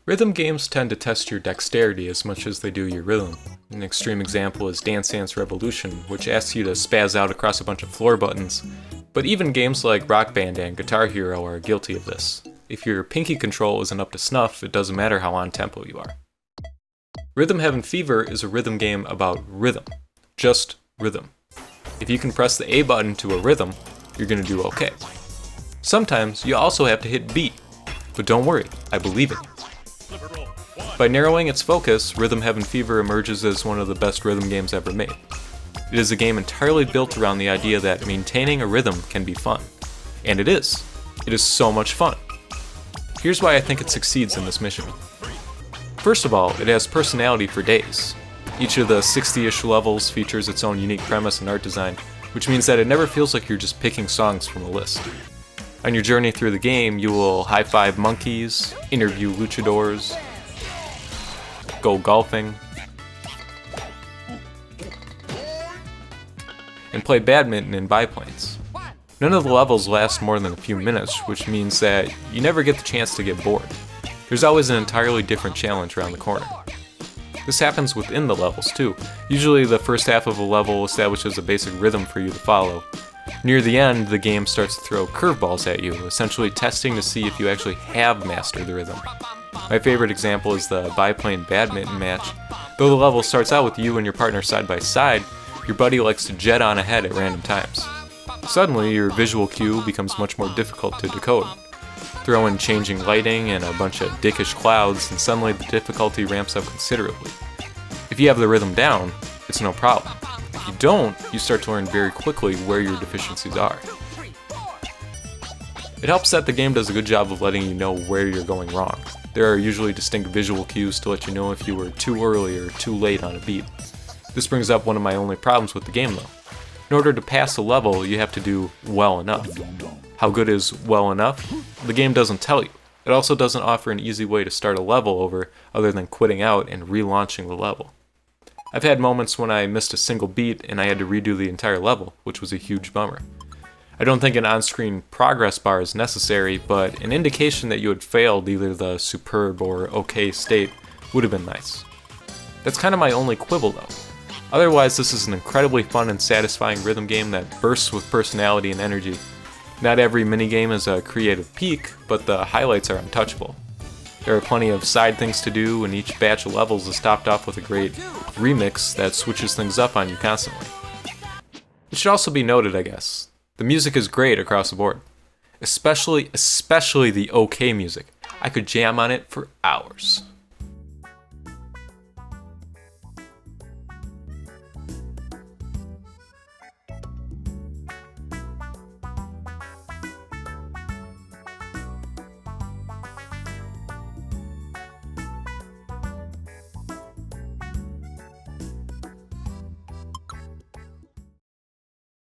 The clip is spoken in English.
Rhythm games tend to test your dexterity as much as they do your rhythm. An extreme example is Dance Dance Revolution, which asks you to spaz out across a bunch of floor buttons, but even games like Rock Band and Guitar Hero are guilty of this. If your pinky control isn't up to snuff, it doesn't matter how on tempo you are. Rhythm Heaven Fever is a rhythm game about rhythm. Just rhythm. If you can press the A button to a rhythm, you're gonna do okay. Sometimes you also have to hit B, but don't worry, I believe it. By narrowing its focus, Rhythm Heaven Fever emerges as one of the best rhythm games ever made. It is a game entirely built around the idea that maintaining a rhythm can be fun. And it is. It is so much fun. Here's why I think it succeeds in this mission. First of all, it has personality for days. Each of the 60-ish levels features its own unique premise and art design, which means that it never feels like you're just picking songs from a list. On your journey through the game, you will high-five monkeys, interview luchadors, go golfing, and play badminton in biplanes. None of the levels last more than a few minutes, which means that you never get the chance to get bored. There's always an entirely different challenge around the corner. This happens within the levels too. Usually the first half of a level establishes a basic rhythm for you to follow. Near the end, the game starts to throw curveballs at you, essentially testing to see if you actually have mastered the rhythm. My favorite example is the biplane badminton match. Though the level starts out with you and your partner side by side, your buddy likes to jet on ahead at random times. Suddenly, your visual cue becomes much more difficult to decode. Throw in changing lighting and a bunch of dickish clouds, and suddenly the difficulty ramps up considerably. If you have the rhythm down, it's no problem. If you don't, you start to learn very quickly where your deficiencies are. It helps that the game does a good job of letting you know where you're going wrong. There are usually distinct visual cues to let you know if you were too early or too late on a beat. This brings up one of my only problems with the game though. In order to pass a level, you have to do well enough. How good is well enough? The game doesn't tell you. It also doesn't offer an easy way to start a level over other than quitting out and relaunching the level. I've had moments when I missed a single beat and I had to redo the entire level, which was a huge bummer. I don't think an on-screen progress bar is necessary, but an indication that you had failed either the superb or okay state would have been nice. That's kind of my only quibble though. Otherwise, this is an incredibly fun and satisfying rhythm game that bursts with personality and energy. Not every minigame is a creative peak, but the highlights are untouchable. There are plenty of side things to do, and each batch of levels is topped off with a great remix that switches things up on you constantly. It should also be noted, I guess, the music is great across the board. Especially the OK music. I could jam on it for hours.